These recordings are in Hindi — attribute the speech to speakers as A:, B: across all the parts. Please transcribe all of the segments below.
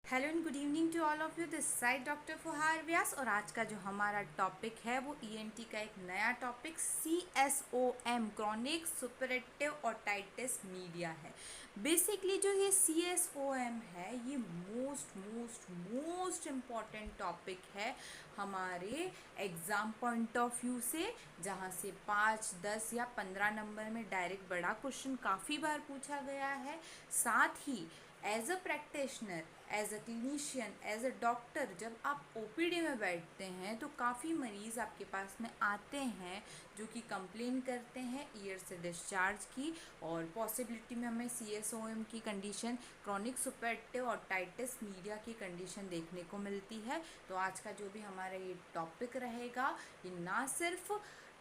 A: Hello and good evening to all of you. This side doctor Fuhar Vyas और आज का जो हमारा टॉपिक है वो ईएनटी का एक नया topic CSOM chronic suppurative otitis media है। बेसिकली जो ये CSOM है ये most most most important topic है हमारे एग्ज़ाम पॉइंट ऑफ व्यू से, जहाँ से 5, 10 या 15 नंबर में डायरेक्ट बड़ा क्वेश्चन काफ़ी बार पूछा गया है। साथ ही as a practitioner, as a clinician, as a doctor जब आप ओपीडी में बैठते हैं तो काफ़ी मरीज़ आपके पास में आते हैं जो कि कंप्लेन करते हैं ईयर से डिस्चार्ज की, और पॉसिबिलिटी में हमें CSOM की condition chronic suppurative otitis media की कंडीशन देखने को मिलती है। तो आज का जो भी हमारा ये टॉपिक रहेगा ये ना सिर्फ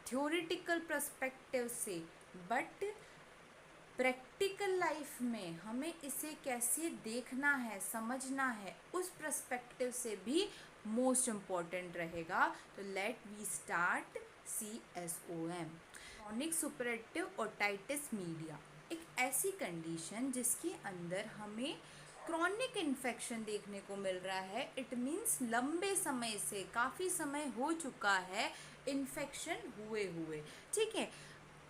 A: थ्योरेटिकल पर्सपेक्टिव से बट प्रैक्टिकल लाइफ में हमें इसे कैसे देखना है, समझना है, उस पर्सपेक्टिव से भी मोस्ट इम्पॉर्टेंट रहेगा। तो let we start CSOM chronic suppurative otitis media. एक ऐसी कंडीशन जिसके अंदर हमें क्रॉनिक इन्फेक्शन देखने को मिल रहा है। इट मीन्स लंबे समय से, काफ़ी समय हो चुका है इन्फेक्शन हुए, ठीक है।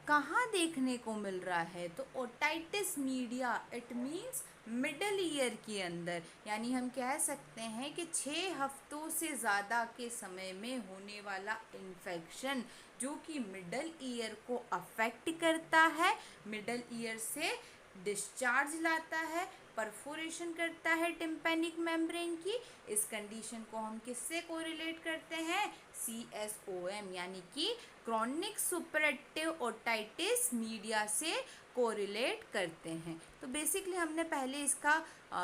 A: कहाँ देखने को मिल रहा है? तो otitis media, it means middle ear के अंदर, यानी हम कह सकते हैं कि 6 हफ्तों से ज़्यादा के समय में होने वाला इन्फेक्शन जो कि मिडल ईयर को अफेक्ट करता है, मिडल ईयर से डिस्चार्ज लाता है, परफोरेशन करता है टिम्पैनिक मेम्ब्रेन की। इस कंडीशन को हम किससे कोरिलेट करते हैं? CSOM यानी कि क्रॉनिक सुपरेटिव ओटाइटिस मीडिया से कोरिलेट करते हैं। तो बेसिकली हमने पहले इसका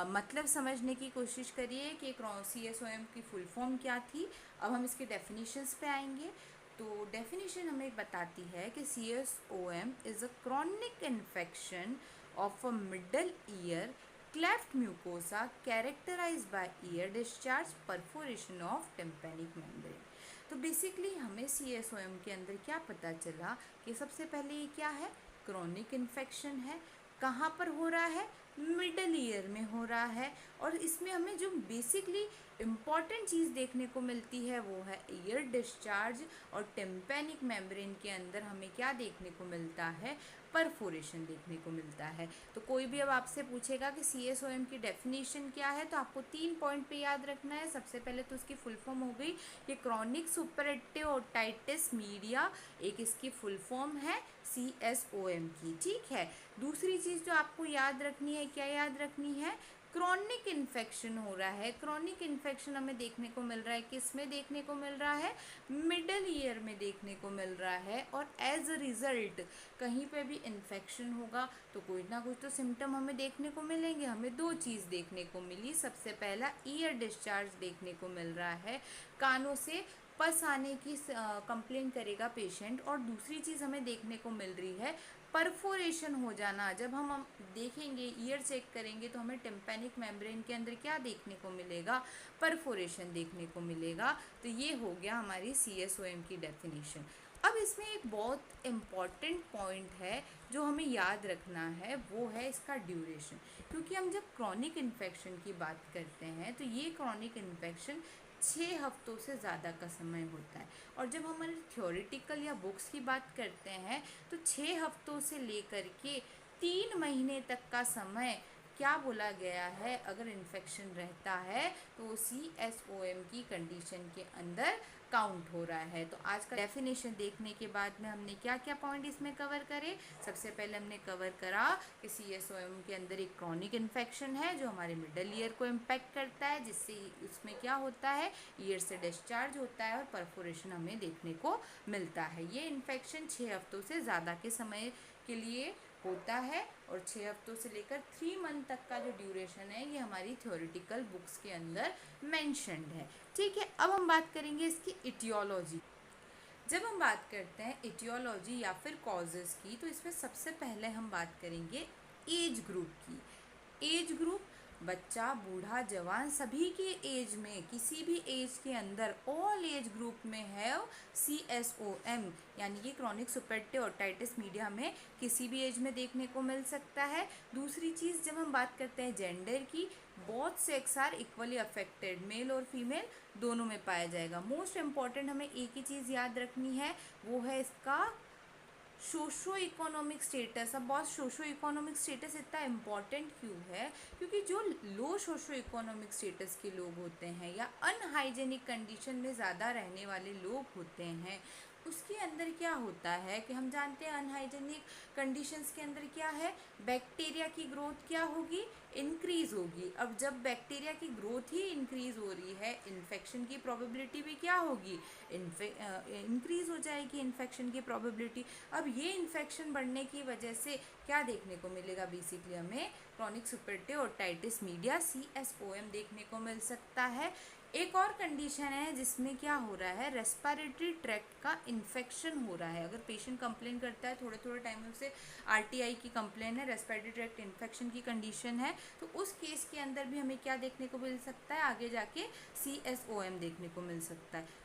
A: मतलब समझने की कोशिश करी है कि CSOM की फुल फॉर्म क्या थी। अब हम इसके डेफिनेशंस पे आएंगे। तो डेफिनेशन हमें बताती है कि CSOM is a chronic infection of a middle ear cleft mucosa characterized by ear discharge perforation of tympanic membrane। तो बेसिकली हमें CSOM के अंदर क्या पता चला कि सबसे पहले ये क्या है? क्रॉनिक इन्फेक्शन है। कहाँ पर हो रहा है? मिडल ईयर में हो रहा है। और इसमें हमें जो बेसिकली इम्पॉर्टेंट चीज़ देखने को मिलती है वो है ईयर डिस्चार्ज, और टिम्पैनिक मेम्ब्रेन के अंदर हमें क्या देखने को मिलता है? परफोरेशन देखने को मिलता है। तो कोई भी अब आपसे पूछेगा कि CSOM की डेफिनेशन क्या है तो आपको 3 पॉइंट पे याद रखना है। सबसे पहले तो उसकी फुल फॉर्म हो गई कि क्रॉनिक सुपरेटिव ओटाइटिस मीडिया, एक इसकी फुल फॉर्म है CSOM की, ठीक है। दूसरी चीज़ जो आपको याद रखनी है, क्या याद रखनी है? क्रॉनिक इन्फेक्शन हो रहा है। क्रॉनिक इन्फेक्शन हमें देखने को मिल रहा है, किस में देखने को मिल रहा है? मिडल ईयर में देखने को मिल रहा है। और एज अ रिज़ल्ट कहीं पे भी इन्फेक्शन होगा तो कोई ना कोई तो सिम्टम हमें देखने को मिलेंगे। हमें दो चीज़ देखने को मिली। सबसे पहला ईयर डिस्चार्ज देखने को मिल रहा है, कानों से पस आने की कंप्लेन करेगा पेशेंट। और दूसरी चीज़ हमें देखने को मिल रही है परफोरेशन हो जाना। जब हम देखेंगे, ईयर चेक करेंगे तो हमें टिम्पैनिक मेम्ब्रेन के अंदर क्या देखने को मिलेगा? परफोरेशन देखने को मिलेगा। तो ये हो गया हमारी CSOM की डेफिनेशन। अब इसमें एक बहुत इम्पॉर्टेंट पॉइंट है जो हमें याद रखना है, वो है इसका ड्यूरेशन। क्योंकि हम जब क्रॉनिक इन्फेक्शन की बात करते हैं तो ये क्रॉनिक इन्फेक्शन 6 हफ्तों से ज़्यादा का समय होता है। और जब हमारे थ्योरेटिकल या बुक्स की बात करते हैं तो 6 हफ्तों से लेकर के 3 महीने तक का समय क्या बोला गया है? अगर इन्फेक्शन रहता है तो वो CSOM की कंडीशन के अंदर काउंट हो रहा है। तो आज का डेफिनेशन देखने के बाद में हमने क्या क्या पॉइंट इसमें कवर करे? सबसे पहले हमने कवर करा कि CSOM के अंदर एक क्रॉनिक इन्फेक्शन है जो हमारे मिडल ईयर को इम्पैक्ट करता है, जिससे उसमें क्या होता है? ईयर से डिस्चार्ज होता है और परफोरेशन हमें देखने को मिलता है। ये इन्फेक्शन 6 हफ्तों से ज़्यादा के समय के लिए होता है, और 6 हफ्तों से लेकर 3 मंथ तक का जो ड्यूरेशन है ये हमारी थ्योरेटिकल बुक्स के अंदर मेंशन्ड है, ठीक है। अब हम बात करेंगे इसकी इटियोलॉजी। जब हम बात करते हैं इटियोलॉजी या फिर कॉजेज़ की, तो इसमें सबसे पहले हम बात करेंगे एज ग्रुप की। एज ग्रुप बच्चा, बूढ़ा, जवान, सभी के एज में, किसी भी एज के अंदर, ऑल एज ग्रुप में है CSOM यानी कि क्रॉनिक सुपरएक्टिव ओटाइटिस मीडिया में किसी भी एज में देखने को मिल सकता है। दूसरी चीज़, जब हम बात करते हैं जेंडर की, both sex are equally affected, male और फीमेल दोनों में पाया जाएगा। मोस्ट इम्पॉर्टेंट हमें एक ही चीज़ याद रखनी है, वो है इसका सोशो इकोनॉमिक स्टेटस। अब बॉस, सोशो इकोनॉमिक स्टेटस इतना इम्पॉर्टेंट क्यों है? क्योंकि जो लो सोशो इकोनॉमिक स्टेटस के लोग होते हैं या अनहाइजेनिक कंडीशन में ज़्यादा रहने वाले लोग होते हैं, उसके अंदर क्या होता है कि हम जानते हैं अनहाइजेनिक कंडीशंस के अंदर क्या है, बैक्टीरिया की ग्रोथ क्या होगी, इंक्रीज़ होगी। अब जब बैक्टीरिया की ग्रोथ ही इंक्रीज़ हो रही है, इन्फेक्शन की प्रोबेबिलिटी भी क्या होगी, इंक्रीज़ हो जाएगी इन्फेक्शन की प्रोबेबिलिटी। अब ये इन्फेक्शन बढ़ने की वजह से क्या देखने को मिलेगा, बेसिकली हमें chronic superactive otitis media CSOM देखने को मिल सकता है। एक और कंडीशन है जिसमें क्या हो रहा है, रेस्पिरेटरी ट्रैक्ट का इन्फेक्शन हो रहा है। अगर पेशेंट कंप्लेन करता है, थोड़े थोड़े टाइम से RTI की कंप्लेन है, रेस्पिरेटरी ट्रैक्ट इन्फेक्शन की कंडीशन है, तो उस केस के अंदर भी हमें क्या देखने को मिल सकता है, आगे जाके CSOM देखने को मिल सकता है।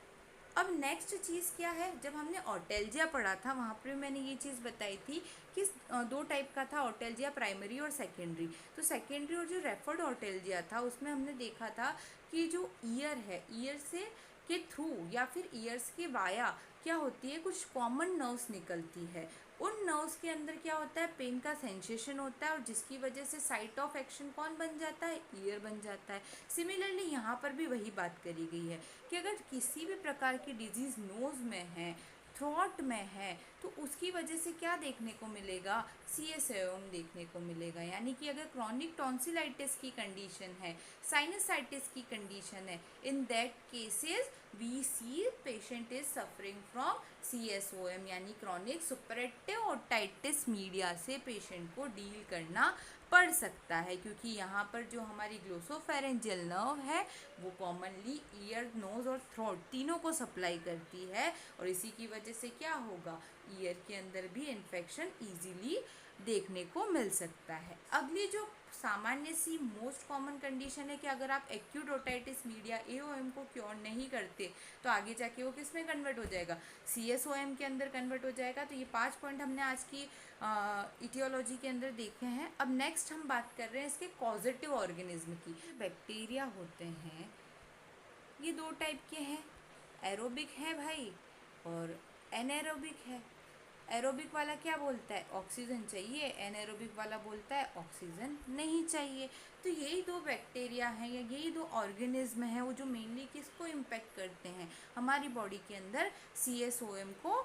A: अब नेक्स्ट चीज़ क्या है, जब हमने ऑर्टेल्जिया पढ़ा था वहाँ पर मैंने ये चीज़ बताई थी कि दो टाइप का था ऑर्टेल्जिया, प्राइमरी और सेकेंडरी। तो सेकेंडरी और जो रेफर्ड ऑर्टेल्जिया था उसमें हमने देखा था कि जो ईयर है, ईयर से के थ्रू या फिर ईयर्स के वाया क्या होती है, कुछ कॉमन नर्व्स निकलती है। उन नर्व्स के अंदर क्या होता है, पेन का सेंसेशन होता है, और जिसकी वजह से साइट ऑफ एक्शन कौन बन जाता है, ईयर बन जाता है। सिमिलरली यहाँ पर भी वही बात करी गई है कि अगर किसी भी प्रकार की डिजीज़ नोज़ में है, थ्रोट में है, तो उसकी वजह से क्या देखने को मिलेगा, CSOM देखने को मिलेगा। यानी कि अगर क्रॉनिक टॉन्सिलाइटिस की कंडीशन है, साइनसाइटिस की कंडीशन है, in that cases we see patient is suffering from CSOM यानी क्रॉनिक सुपरएक्टिव ओटाइटिस मीडिया से पेशेंट को डील करना पड़ सकता है, क्योंकि यहाँ पर जो हमारी ग्लोसोफेरेंजियल नर्व है वो कॉमनली ईयर, नोज और थ्रोट तीनों को सप्लाई करती है, और इसी की वजह से क्या होगा, ईयर के अंदर भी इन्फेक्शन इजीली देखने को मिल सकता है। अगली जो सामान्य सी मोस्ट कॉमन कंडीशन है कि अगर आप एक्यूट ओटाइटिस मीडिया AOM को क्योर नहीं करते तो आगे जाके वो किस में कन्वर्ट हो जाएगा, CSOM के अंदर कन्वर्ट हो जाएगा। तो ये 5 पॉइंट हमने आज की इटियोलॉजी के अंदर देखे हैं। अब नेक्स्ट हम बात कर रहे हैं इसके कॉजेटिव ऑर्गेनिज्म की। बैक्टीरिया होते हैं ये दो टाइप के हैं, एरोबिक है भाई और एनएरोबिक है। एरोबिक वाला क्या बोलता है, ऑक्सीजन चाहिए, एनएरोबिक वाला बोलता है ऑक्सीजन नहीं चाहिए। तो यही दो बैक्टीरिया हैं या यही दो ऑर्गेनिज्म हैं वो जो मेनली किसको इम्पेक्ट करते हैं, हमारी बॉडी के अंदर CSOM को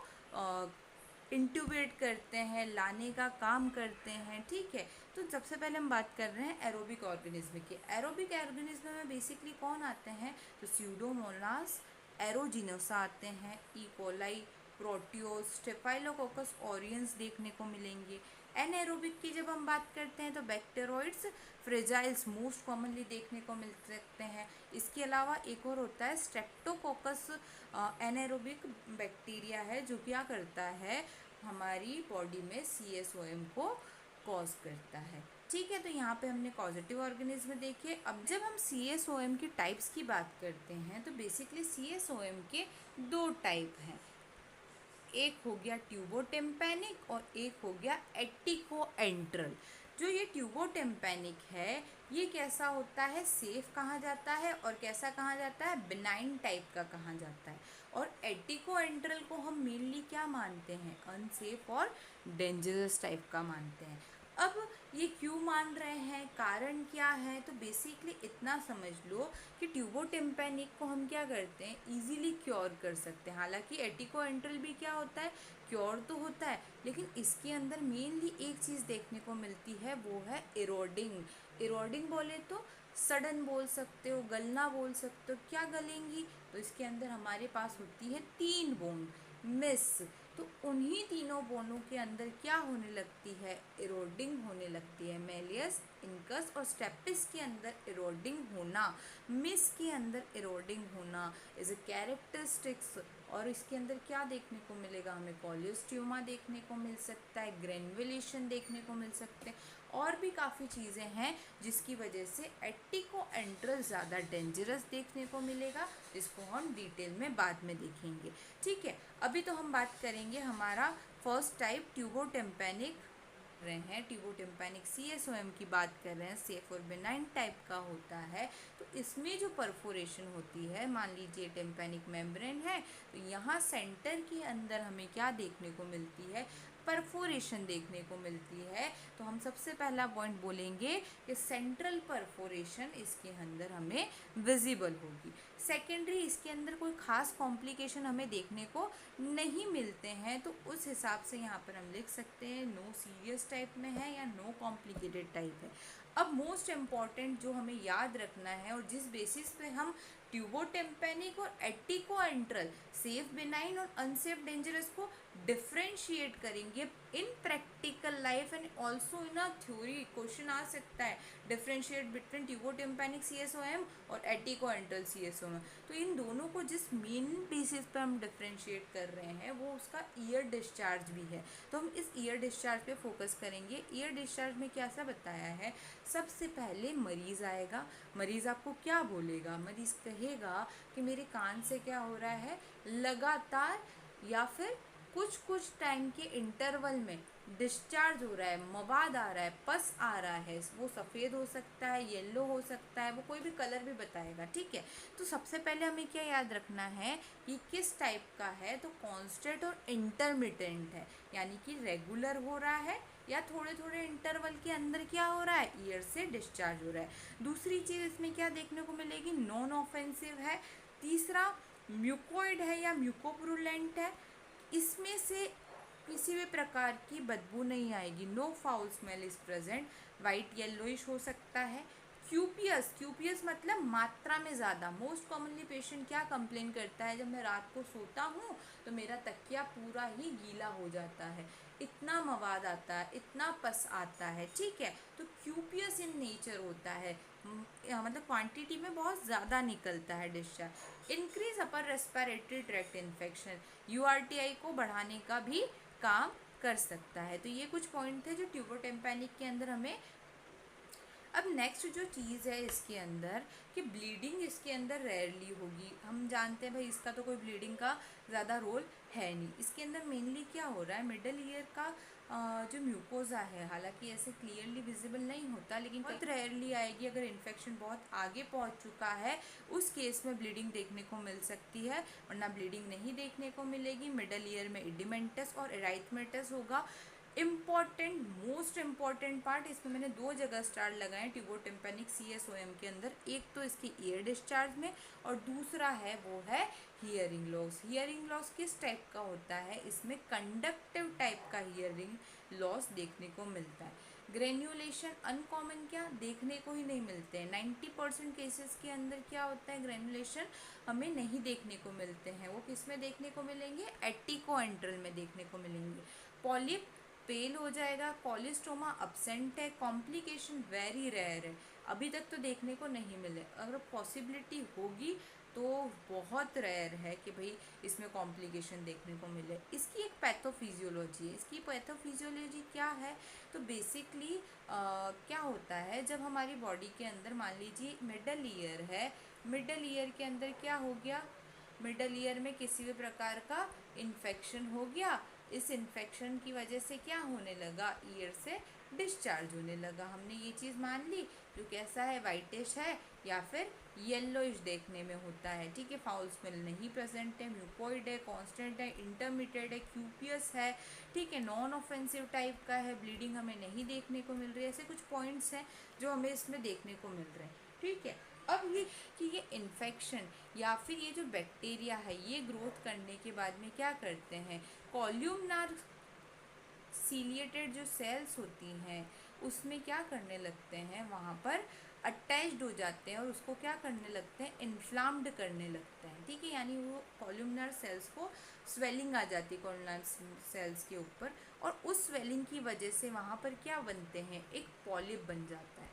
A: इंट्यूबेट करते हैं, लाने का काम करते हैं। ठीक है, तो सबसे पहले हम बात कर रहे हैं एरोबिक ऑर्गेनिज्म की। एरोबिक ऑर्गेनिज्म में बेसिकली कौन आते हैं, तो स्यूडोमोनास, एरोजिनोसा आते हैं, ई कोलाई, प्रोटियोज, स्टेफाइलोकोकस ऑरियंस देखने को मिलेंगे। एनएरोबिक की जब हम बात करते हैं तो बैक्टेरॉइड्स, फ्रेजाइल्स मोस्ट कॉमनली देखने को मिल सकते हैं। इसके अलावा एक और होता है स्ट्रेप्टोकोकस, एनएरोबिक बैक्टीरिया है जो क्या करता है, हमारी बॉडी में CSOM को कॉज करता है। ठीक है, तो यहाँ पे हमने पॉजिटिव ऑर्गेनिज्म देखे। अब जब हम CSOM की टाइप्स की बात करते हैं तो बेसिकली CSOM के दो टाइप हैं, एक हो गया ट्यूबोटेम्पैनिक और एक हो गया एटिकोएंट्रल। जो ये ट्यूबोटेम्पैनिक है ये कैसा होता है, सेफ कहा जाता है, और कैसा कहा जाता है, बिनाइन टाइप का कहा जाता है। और एटिकोएंट्रल को हम मेनली क्या मानते हैं, अनसेफ और डेंजरस टाइप का मानते हैं। अब ये क्यों मान रहे हैं, कारण क्या है, तो बेसिकली इतना समझ लो कि ट्यूबोटेम्पैनिक को हम क्या करते हैं, इजीली क्योर कर सकते हैं। हालांकि एटिकोएंट्रल भी क्या होता है, क्योर तो होता है, लेकिन इसके अंदर मेनली एक चीज़ देखने को मिलती है, वो है इरोडिंग। इरोडिंग बोले तो सडन बोल सकते हो, गलना बोल सकते हो। क्या गलेंगी, तो इसके अंदर हमारे पास होती है 3 बोन मिस, तो उन्हीं तीनों बोनों के अंदर क्या होने लगती है, इरोडिंग होने लगती है। मेलियस, इनकस और स्टेपिस के अंदर इरोडिंग होना, मिस के अंदर इरोडिंग होना इज ए कैरेक्टरिस्टिक्स। और इसके अंदर क्या देखने को मिलेगा, हमें कॉलियोस्टियोमा देखने को मिल सकता है, ग्रेनुलेशन देखने को मिल सकते हैं। और भी काफ़ी चीज़ें हैं जिसकी वजह से एटिकोएंट्रल ज़्यादा डेंजरस देखने को मिलेगा, जिसको हम डिटेल में बाद में देखेंगे। ठीक है, अभी तो हम बात करेंगे हमारा फर्स्ट टाइप ट्यूबोटिम्पैनिक रहे हैं। ट्यूबोटिम्पैनिक CSOM की बात कर रहे हैं, सेफ और बेनाइन टाइप का होता है। तो इसमें जो परफोरेशन होती है, मान लीजिए टिम्पैनिक मेम्ब्रेन है, तो यहाँ सेंटर के अंदर हमें क्या देखने को मिलती है, परफोरेशन देखने को मिलती है। तो हम सबसे पहला पॉइंट बोलेंगे कि सेंट्रल परफोरेशन इसके अंदर हमें विजिबल होगी। सेकेंडरी इसके अंदर कोई खास कॉम्प्लिकेशन हमें देखने को नहीं मिलते हैं, तो उस हिसाब से यहाँ पर हम लिख सकते हैं नो सीरियस टाइप में है या नो कॉम्प्लिकेटेड टाइप है। अब मोस्ट इम्पॉर्टेंट जो हमें याद रखना है और जिस बेसिस पे हम ट्यूबोटिम्पैनिक और एटिकोएंट्रल, सेफ बेनाइन और अनसेफ डेंजरस को डिफ्रेंशिएट करेंगे in practical life and also in a theory, question आ सकता है डिफ्रेंशिएट बिटवीन ट्यूबोटिम्पैनिक CSOM और एटिकोएंट्रल CSOM। तो इन दोनों को जिस मेन बेसिस पर हम डिफ्रेंशिएट कर रहे हैं वो उसका ईयर डिस्चार्ज भी है। तो हम इस ईयर डिस्चार्ज पे फोकस करेंगे। ईयर डिस्चार्ज में क्या सा बताया है, सबसे पहले मरीज़ आएगा, मरीज़ आपको क्या बोलेगा, मरीज़ कहेगा कि मेरे कान से क्या हो रहा है, लगातार या फिर कुछ कुछ टाइम के इंटरवल में डिस्चार्ज हो रहा है, मवाद आ रहा है, पस आ रहा है। वो सफ़ेद हो सकता है, येलो हो सकता है, वो कोई भी कलर भी बताएगा। ठीक है, तो सबसे पहले हमें क्या याद रखना है कि किस टाइप का है, तो कांस्टेंट और इंटरमिटेंट है, यानी कि रेगुलर हो रहा है या थोड़े थोड़े इंटरवल के अंदर क्या हो रहा है, ईयर से डिस्चार्ज हो रहा है। दूसरी चीज़ इसमें क्या देखने को मिलेगी, नॉन ऑफेंसिव है। तीसरा म्यूकोइड है या म्यूकोपुरुलेंट है, इसमें से किसी भी प्रकार की बदबू नहीं आएगी, no foul smell is present. White yellowish हो सकता है। क्यूपियस, क्यूपियस मतलब मात्रा में ज़्यादा। मोस्ट कॉमनली पेशेंट क्या कंप्लेन करता है, जब मैं रात को सोता हूँ तो मेरा तकिया पूरा ही गीला हो जाता है, इतना मवाद आता है, इतना पस आता है। ठीक है, तो क्यूपियस इन नेचर होता है, मतलब क्वांटिटी में बहुत ज़्यादा निकलता है discharge. Increase upper respiratory tract infection, URTI को बढ़ाने का भी काम कर सकता है। तो ये कुछ पॉइंट थे जो ट्यूबोटिम्पैनिक के अंदर हमें। अब नेक्स्ट जो चीज़ है इसके अंदर कि ब्लीडिंग इसके अंदर रेयरली होगी। हम जानते हैं भाई इसका तो कोई ब्लीडिंग का ज़्यादा रोल है नहीं। इसके अंदर मेनली क्या हो रहा है, मिडल ईयर का जो म्यूकोजा है, हालांकि ऐसे क्लियरली विजिबल नहीं होता, लेकिन बहुत रेयरली आएगी। अगर इन्फेक्शन बहुत आगे पहुंच चुका है उस केस में ब्लीडिंग देखने को मिल सकती है, वरना ब्लीडिंग नहीं देखने को मिलेगी। मिडल ईयर में इडिमेंटस और एराइथमेटस होगा। इम्पॉर्टेंट, मोस्ट इम्पॉर्टेंट पार्ट, इसमें मैंने 2 जगह स्टार लगाए हैं ट्यूबोटिम्पैनिक CSOM के अंदर, एक तो इसकी ईयर डिस्चार्ज में और दूसरा है वो है हियरिंग लॉस। हियरिंग लॉस किस टाइप का होता है, इसमें कंडक्टिव टाइप का हियरिंग लॉस देखने को मिलता है। ग्रेन्युलेशन अनकॉमन क्या देखने को ही नहीं मिलते हैं। 90% केसेस के अंदर क्या होता है, ग्रेन्युलेशन हमें नहीं देखने को मिलते हैं। वो किस में देखने को मिलेंगे, एटिकोएंट्रल में देखने को मिलेंगे। पॉलिप पेल हो जाएगा, कॉलिस्ट्रोमा अब्सेंट है, कॉम्प्लिकेशन वेरी रेयर है, अभी तक तो देखने को नहीं मिले। अगर पॉसिबिलिटी होगी तो बहुत रेयर है कि भाई इसमें कॉम्प्लिकेशन देखने को मिले। इसकी एक पैथोफिजियोलॉजी है। इसकी पैथोफिजियोलॉजी क्या है, तो बेसिकली क्या होता है, जब हमारी बॉडी के अंदर मान लीजिए मिडल ईयर है, मिडल ईयर के अंदर क्या हो गया, मिडल ईयर में किसी भी प्रकार का इन्फेक्शन हो गया, इस इन्फेक्शन की वजह से क्या होने लगा, ईयर से डिस्चार्ज होने लगा। हमने ये चीज़ मान ली, जो कैसा है, वाइटिश है या फिर येलोइश देखने में होता है। ठीक है, फाउल स्मेल नहीं प्रेजेंट है, म्यूकोइड है, कांस्टेंट है, इंटरमीडिएट है, क्यूपियस है। ठीक है, नॉन ऑफेंसिव टाइप का है, ब्लीडिंग हमें नहीं देखने को मिल रही है। ऐसे कुछ पॉइंट्स हैं जो हमें इसमें देखने को मिल रहे हैं। ठीक है, अब ये कि ये इन्फेक्शन या फिर ये जो बैक्टीरिया है ये ग्रोथ करने के बाद में क्या करते हैं, कॉल्यूमनार सीलिएटेड जो सेल्स होती हैं उसमें क्या करने लगते हैं, वहाँ पर अटैच्ड हो जाते हैं और उसको क्या करने लगते हैं, इन्फ्लाम्ड करने लगते हैं। ठीक है, यानी वो कॉल्यूमनार सेल्स को स्वेलिंग आ जाती है कॉल्यूमनार सेल्स के ऊपर, और उस स्वेलिंग की वजह से वहाँ पर क्या बनते हैं, एक पॉलिप बन जाता है।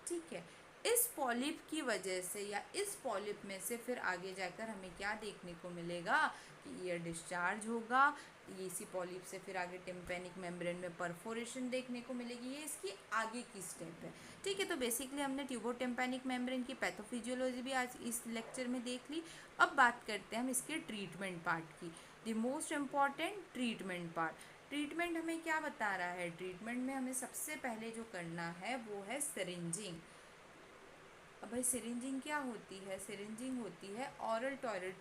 A: ठीक है, इस पॉलिप की वजह से या इस पॉलिप में से फिर आगे जाकर हमें क्या देखने को मिलेगा कि ईयर डिस्चार्ज होगा। ये इसी पॉलिप से फिर आगे टिम्पैनिक मेम्ब्रेन में परफोरेशन देखने को मिलेगी। ये इसकी आगे की स्टेप है। ठीक है, तो बेसिकली हमने ट्यूबोटिम्पैनिक मेम्ब्रेन की पैथोफिजियोलॉजी भी आज इस लेक्चर में देख ली। अब बात करते हैं हम इसके ट्रीटमेंट पार्ट की। The most important treatment part. Treatment हमें क्या बता रहा है? ट्रीटमेंट में हमें सबसे पहले जो करना है वो है सिरिंजिंग। अब भाई सिरिंजिंग क्या होती है? सिरिंजिंग होती है ऑरल टॉयलेट।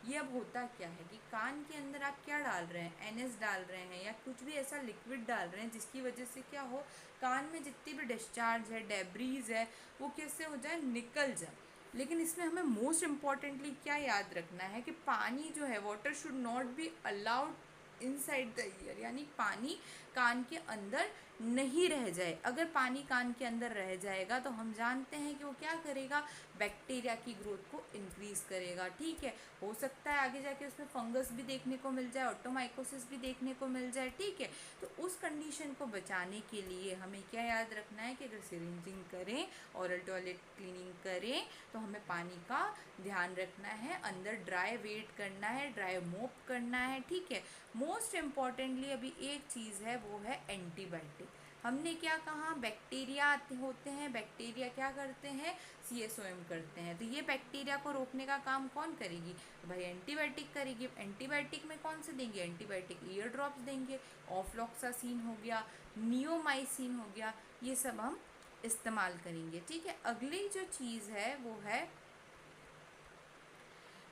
A: ये अब होता क्या है कि कान के अंदर आप क्या डाल रहे हैं? एनएस डाल रहे हैं या कुछ भी ऐसा लिक्विड डाल रहे हैं जिसकी वजह से क्या हो, कान में जितनी भी डिस्चार्ज है, डेब्रीज है, वो कैसे हो जाए? निकल जाए। लेकिन इसमें हमें मोस्ट इम्पॉर्टेंटली क्या याद रखना है कि पानी जो है, water should not be allowed inside the year, यानी पानी कान के अंदर नहीं रह जाए। अगर पानी कान के अंदर रह जाएगा तो हम जानते हैं कि वो क्या करेगा? बैक्टीरिया की ग्रोथ को इंक्रीज करेगा। ठीक है, हो सकता है आगे जाके उसमें फंगस भी देखने को मिल जाए, ऑटोमाइकोसिस भी देखने को मिल जाए। ठीक है, तो उस कंडीशन को बचाने के लिए हमें क्या याद रखना है कि अगर सिरिंजिंग करें, ओरल टॉयलेट क्लीनिंग करें, तो हमें पानी का ध्यान रखना है, अंदर ड्राई वेट करना है, ड्राई मोप करना है। ठीक है, मोस्ट इम्पॉर्टेंटली अभी एक चीज़ है, वो है एंटीबायोटिक। हमने क्या कहा? बैक्टीरिया होते हैं, बैक्टीरिया क्या करते हैं? CSOM करते हैं। तो ये बैक्टीरिया को रोकने का काम कौन करेगी? तो भाई एंटीबायोटिक करेगी। एंटीबायोटिक में कौन से देंगे? एंटीबायोटिक ईयर ड्रॉप्स देंगे, ऑफ्लॉक्सासिन हो गया, नियोमाइसिन हो गया, ये सब हम इस्तेमाल करेंगे। ठीक है, अगली जो चीज़ है वो है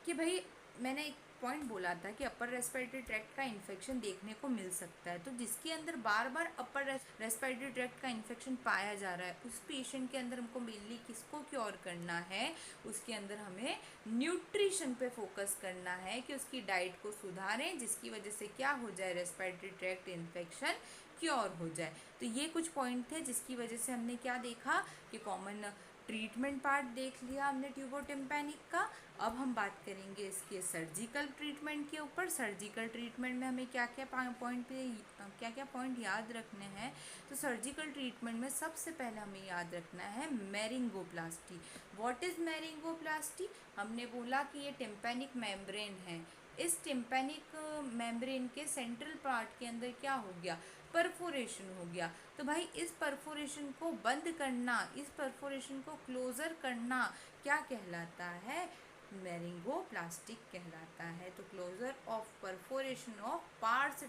A: कि भाई मैंने एक पॉइंट बोला था कि अपर रेस्पिरेटरी ट्रैक्ट का इन्फेक्शन देखने को मिल सकता है। तो जिसके अंदर बार बार अपर रेस्पिरेटरी ट्रैक्ट का इन्फेक्शन पाया जा रहा है, उस पेशेंट के अंदर हमको मेनली किसको क्योर करना है? उसके अंदर हमें न्यूट्रिशन पे फोकस करना है कि उसकी डाइट को सुधारें, जिसकी वजह से क्या हो जाए? रेस्पिरेटरी ट्रैक्ट इन्फेक्शन क्योर हो जाए। तो ये कुछ पॉइंट थे जिसकी वजह से हमने क्या देखा कि कॉमन ट्रीटमेंट पार्ट देख लिया हमने ट्यूबोटिम्पैनिक का। अब हम बात करेंगे इसके सर्जिकल ट्रीटमेंट के ऊपर। सर्जिकल ट्रीटमेंट में हमें क्या क्या पॉइंट याद रखने हैं? तो सर्जिकल ट्रीटमेंट में सबसे पहले हमें याद रखना है मेरिंगोप्लास्टी। What is मेरिंगोप्लास्टी? हमने बोला कि ये टिम्पैनिक मेम्ब्रेन है। इस टिम्पैनिक मेम्ब्रेन के सेंट्रल पार्ट के अंदर क्या हो गया? परफोरेशन हो गया। तो भाई इस परफोरेशन को बंद करना, इस परफोरेशन को क्लोज़र करना क्या कहलाता है? मेरिंगोप्लास्टिक कहलाता है। तो closure of perforation of pars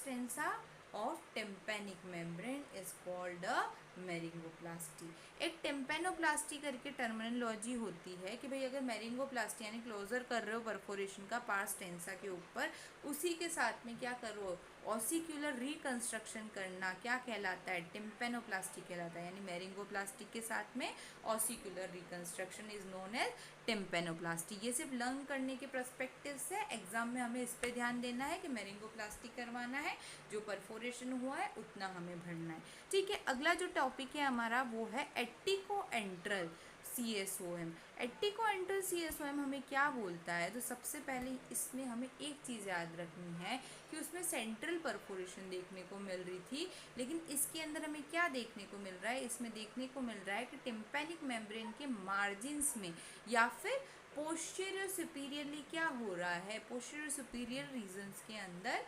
A: tensa of tympanic membrane is called a myringoplasty. एक टिम्पेनोप्लास्टी करके टर्मिनोलॉजी होती है कि भाई अगर मेरिंगोप्लास्टी यानी क्लोजर कर रहे हो परफोरेशन का पार्स टेंसा के ऊपर, उसी के साथ में क्या कर रहे हो? ऑसिक्यूलर रिकंस्ट्रक्शन करना क्या कहलाता है? टिम्पेनोप्लास्टी कहलाता है। यानी मेरिंगोप्लास्टी के साथ में ossicular reconstruction is known as tympanoplasty. ये सिर्फ लर्न करने के पर्सपेक्टिव से एग्जाम में हमें इस पे ध्यान देना है कि मेरिंगोप्लास्टी करवाना है, जो परफोरेशन हुआ है उतना हमें भरना है। ठीक है, अगला जो टॉपिक है हमारा वो है एटिकोएंट्रल CSOM। एटिकोएंट्रल CSOM हमें क्या बोलता है? तो सबसे पहले इसमें हमें एक चीज़ याद रखनी है कि उसमें सेंट्रल परफोरेशन देखने को मिल रही थी, लेकिन इसके अंदर हमें क्या देखने को मिल रहा है? इसमें देखने को मिल रहा है कि टिम्पैनिक मेम्ब्रेन के मार्जिन्स में या फिर पोस्टीरियर सुपीरियरली क्या हो रहा है? पोस्टीरियर सुपीरियर रीजन्स के अंदर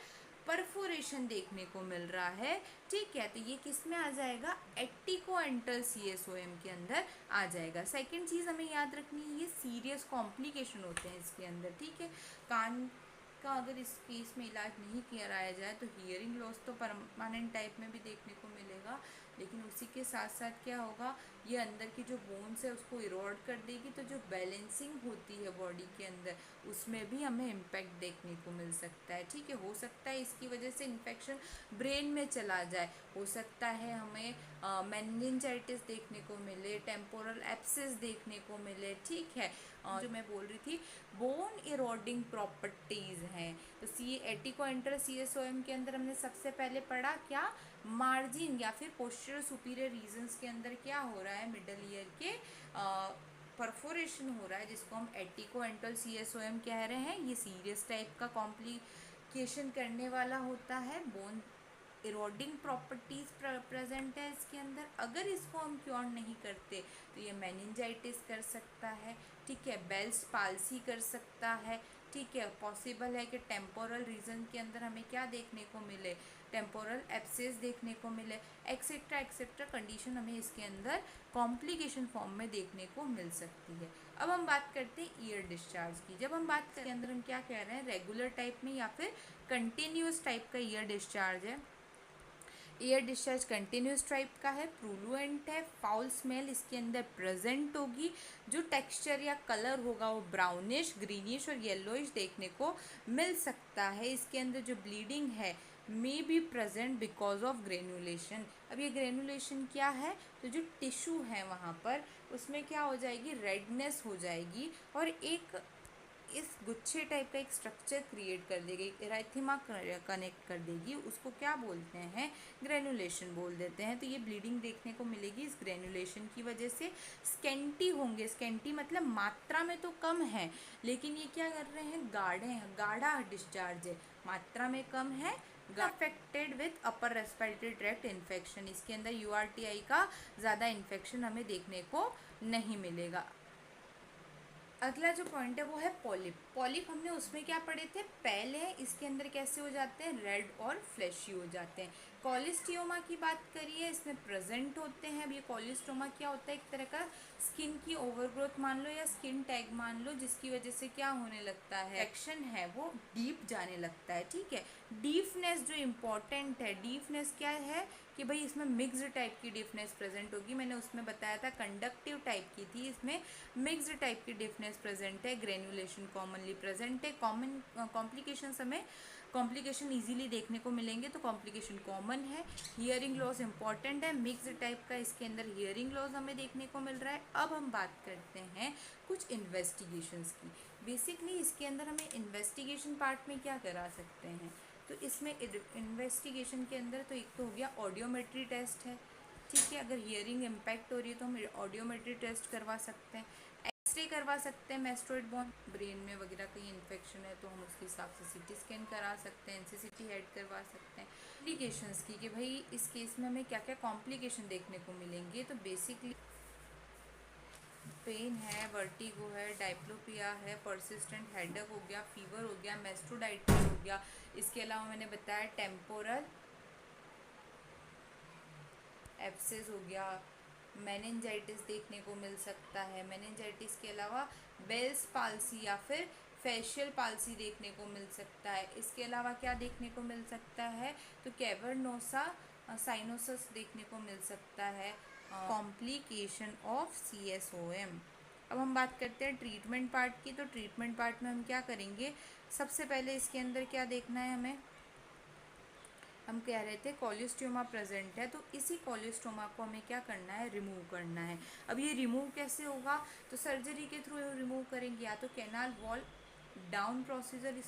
A: परफोरेशन देखने को मिल रहा है। ठीक है, तो ये किस में आ जाएगा? एटिकोएंट्रल CSOM के अंदर आ जाएगा। सेकंड चीज़ हमें याद रखनी है, ये सीरियस कॉम्प्लिकेशन होते हैं इसके अंदर। ठीक है, कान का अगर इस केस में इलाज नहीं कराया जाए तो हियरिंग लॉस तो परमानेंट टाइप में भी देखने को मिलेगा, लेकिन उसी के साथ साथ क्या होगा? ये अंदर की जो बोन्स है उसको इरोड कर देगी, तो जो बैलेंसिंग होती है बॉडी के अंदर उसमें भी हमें इम्पैक्ट देखने को मिल सकता है। ठीक है, हो सकता है इसकी वजह से इन्फेक्शन ब्रेन में चला जाए, हो सकता है हमें मेनिंजाइटिस देखने को मिले, टेम्पोरल एब्सेस देखने को मिले। ठीक है, जो मैं बोल रही थी बोन इरोडिंग प्रॉपर्टीज़ हैं। तो एटिकोएंट्रल CSOM के अंदर हमने सबसे पहले पढ़ा क्या? मार्जिन या फिर पोस्टीरियर सुपीरियर रीजन्स के अंदर क्या हो रहा है? मिडल ईयर के परफोरेशन हो रहा है, जिसको हम एटिकोएंट्रल CSOM कह रहे हैं। ये सीरियस टाइप का कॉम्प्लिकेशन करने वाला होता है, बोन इरोडिंग प्रॉपर्टीज़ प्रेजेंट है इसके अंदर। अगर इसको हम क्योर नहीं करते तो ये मेनिंजाइटिस कर सकता है, ठीक है, बेल्स पाल्सी कर सकता है, ठीक है। पॉसिबल है कि टेम्पोरल रीजन के अंदर हमें क्या देखने को मिले, टेम्पोरल एब्सेस देखने को मिले, एक्सेट्रा एक्सेट्रा कंडीशन हमें इसके अंदर कॉम्प्लिकेशन फॉर्म में देखने को मिल सकती है। अब हम बात करते हैं ईयर डिस्चार्ज की। जब हम बात करें अंदर हम क्या कह रहे हैं, रेगुलर टाइप में या फिर कंटिन्यूस टाइप का ईयर डिस्चार्ज है। एयर डिस्चार्ज कंटिन्यूस टाइप का है, प्रूलुएंट है, फाउल स्मेल इसके अंदर प्रेजेंट होगी, जो टेक्सचर या कलर होगा वो ब्राउनिश, ग्रीनिश और येलोइश देखने को मिल सकता है। इसके अंदर जो ब्लीडिंग है may be present because of granulation. अब ये ग्रेनुलेशन क्या है, तो जो टिश्यू है वहाँ पर उसमें क्या हो जाएगी, रेडनेस हो जाएगी और एक इस गुच्छे टाइप का एक स्ट्रक्चर क्रिएट कर देगी, इराइथीमा कनेक्ट कर देगी, उसको क्या बोलते हैं, ग्रेनुलेशन बोल देते हैं। तो ये ब्लीडिंग देखने को मिलेगी इस ग्रेनुलेशन की वजह से। स्केंटी होंगे, स्केंटी मतलब मात्रा में तो कम है लेकिन ये क्या कर रहे हैं, गाढ़े हैं, गाढ़ा डिस्चार्ज है, मात्रा में कम है, affected with upper respiratory tract infection. इसके अंदर यूआरटीआई का ज़्यादा इन्फेक्शन हमें देखने को नहीं मिलेगा। अगला जो पॉइंट है वो है पॉलिप। पॉलिप हमने उसमें क्या पढ़े थे पहले, इसके अंदर कैसे हो जाते हैं, रेड और फ्लैशी हो जाते हैं। कॉलिस्टियोमा की बात करिए, इसमें प्रेजेंट होते हैं। अब ये कॉलिस्टोमा क्या होता है, एक तरह का स्किन की ओवरग्रोथ मान लो या स्किन टैग मान लो, जिसकी वजह से क्या होने लगता है, एक्शन है वो डीप जाने लगता है, ठीक है। डीपनेस जो इम्पॉर्टेंट है, डीपनेस क्या है कि भाई इसमें मिक्स्ड टाइप की डीपनेस प्रेजेंट होगी। मैंने उसमें बताया था कंडक्टिव टाइप की थी, इसमें मिक्स्ड टाइप की डीपनेस प्रेजेंट है, ग्रेनुलेशन कॉमनली प्रेजेंट है। कॉमन कॉम्प्लिकेशन हमें कॉम्प्लिकेशन इजीली देखने को मिलेंगे तो कॉम्प्लिकेशन कॉमन है। हियरिंग लॉस इंपॉर्टेंट है, मिक्स्ड टाइप का इसके अंदर हियरिंग लॉस हमें देखने को मिल रहा है। अब हम बात करते हैं कुछ इन्वेस्टिगेशंस की। बेसिकली इसके अंदर हमें इन्वेस्टिगेशन पार्ट में क्या करा सकते हैं, तो इसमें इन्वेस्टिगेशन के अंदर तो एक तो हो गया ऑडियोमेट्री टेस्ट है, ठीक है। अगर हियरिंग इम्पैक्ट हो रही है तो हम ऑडियोमेट्री टेस्ट करवा सकते हैं, एक्सरे करवा सकते हैं, मेस्टोइड बोन ब्रेन में वगैरह कहीं इन्फेक्शन है तो हम उसके हिसाब से सीटी स्कैन करा सकते हैं, एनसीसीटी हेड करवा सकते हैं। कॉम्प्लिकेशंस की कि भाई इस केस में हमें क्या क्या कॉम्प्लिकेशन देखने को मिलेंगे, तो बेसिकली पेन है, वर्टिगो है, डायप्लोपिया है, परसिस्टेंट हेडेक हो गया, फीवर हो गया, मेस्ट्रोडाइटिस हो गया। इसके अलावा मैंने बताया टेम्पोरल एब्सेस हो गया, मेनिंजाइटिस देखने को मिल सकता है। मेनिंजाइटिस के अलावा बेल्स पाल्सी या फिर फेशियल पाल्सी देखने को मिल सकता है। इसके अलावा क्या देखने को मिल सकता है, तो कैवर्नोसा साइनोसिस देखने को मिल सकता है। Complication of CSOM। अब हम बात करते हैं ट्रीटमेंट पार्ट की। तो ट्रीटमेंट पार्ट में हम क्या करेंगे, सबसे पहले इसके अंदर क्या देखना है हमें, हम कह रहे थे कॉलिस्टोमा प्रेजेंट है तो इसी कॉलिस्टोमा को हमें क्या करना है, रिमूव करना है। अब ये रिमूव कैसे होगा, तो सर्जरी के थ्रू रिमूव करेंगे, या तो कैनाल वॉल डाउन प्रोसीजर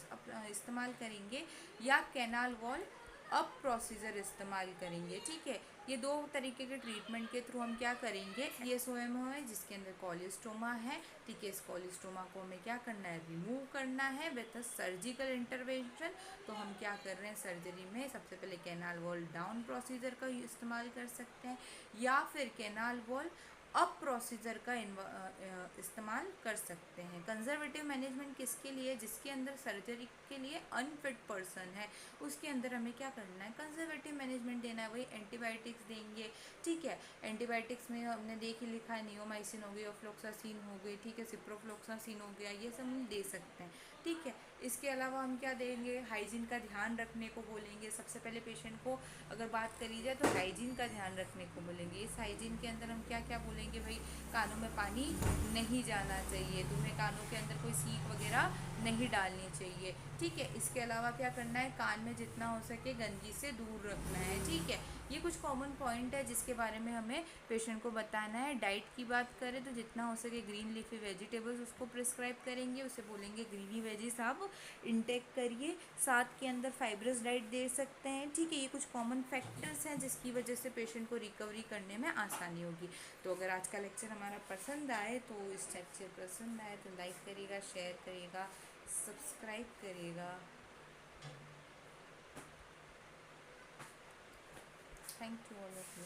A: इस्तेमाल करेंगे या कैनाल वॉल अप प्रोसीजर इस्तेमाल करेंगे, ठीक है। ये दो तरीके के ट्रीटमेंट के थ्रू हम क्या करेंगे, CSOM है जिसके अंदर कॉलिस्टोमा है, ठीक है। इस कॉलिस्टोमा को हमें क्या करना है, रिमूव करना है विथ अ सर्जिकल इंटरवेंशन। तो हम क्या कर रहे हैं, सर्जरी में सबसे पहले कैनाल वॉल डाउन प्रोसीजर का इस्तेमाल कर सकते हैं या फिर कैनाल वॉल अप प्रोसीजर का इस्तेमाल कर सकते हैं। कंजर्वेटिव मैनेजमेंट किसके लिए, जिसके अंदर सर्जरी के लिए अनफिट पर्सन है, उसके अंदर हमें क्या करना है, कंजर्वेटिव मैनेजमेंट देना है। वही एंटीबायोटिक्स देंगे, ठीक है। एंटीबायोटिक्स में हमने देख ही लिखा है, नियोमाइसिन हो गई, ऑफ्लोक्सासिन हो गई, ठीक है, सिप्रोफ्लोक्सासिन हो गया, ये सब हम दे सकते हैं, ठीक है। इसके अलावा हम क्या देंगे, हाइजीन का ध्यान रखने को बोलेंगे। सबसे पहले पेशेंट को अगर बात करी जाए तो हाइजीन का ध्यान रखने को बोलेंगे। इस हाइजीन के अंदर हम क्या क्या बोलेंगे, भाई कानों में पानी नहीं जाना चाहिए, तुम्हें कानों के अंदर कोई सीख वगैरह नहीं डालनी चाहिए, ठीक है। इसके अलावा क्या करना है, कान में जितना हो सके गंदगी से दूर रखना है, ठीक है। ये कुछ कॉमन पॉइंट है जिसके बारे में हमें पेशेंट को बताना है। डाइट की बात करें तो जितना हो सके ग्रीन लीफी वेजिटेबल्स उसको प्रिस्क्राइब करेंगे, उसे बोलेंगे ग्रीनी वेजीज आप इंटेक करिए, साथ के अंदर फाइब्रस डाइट दे सकते हैं, ठीक है। ये कुछ कॉमन फैक्टर्स हैं जिसकी वजह से पेशेंट को रिकवरी करने में आसानी होगी। तो अगर आज का लेक्चर हमारा पसंद आए, तो इस लेक्चर पसंद आए तो लाइक करिएगा, शेयर करिएगा, सब्सक्राइब करिएगा। Thank you all of you.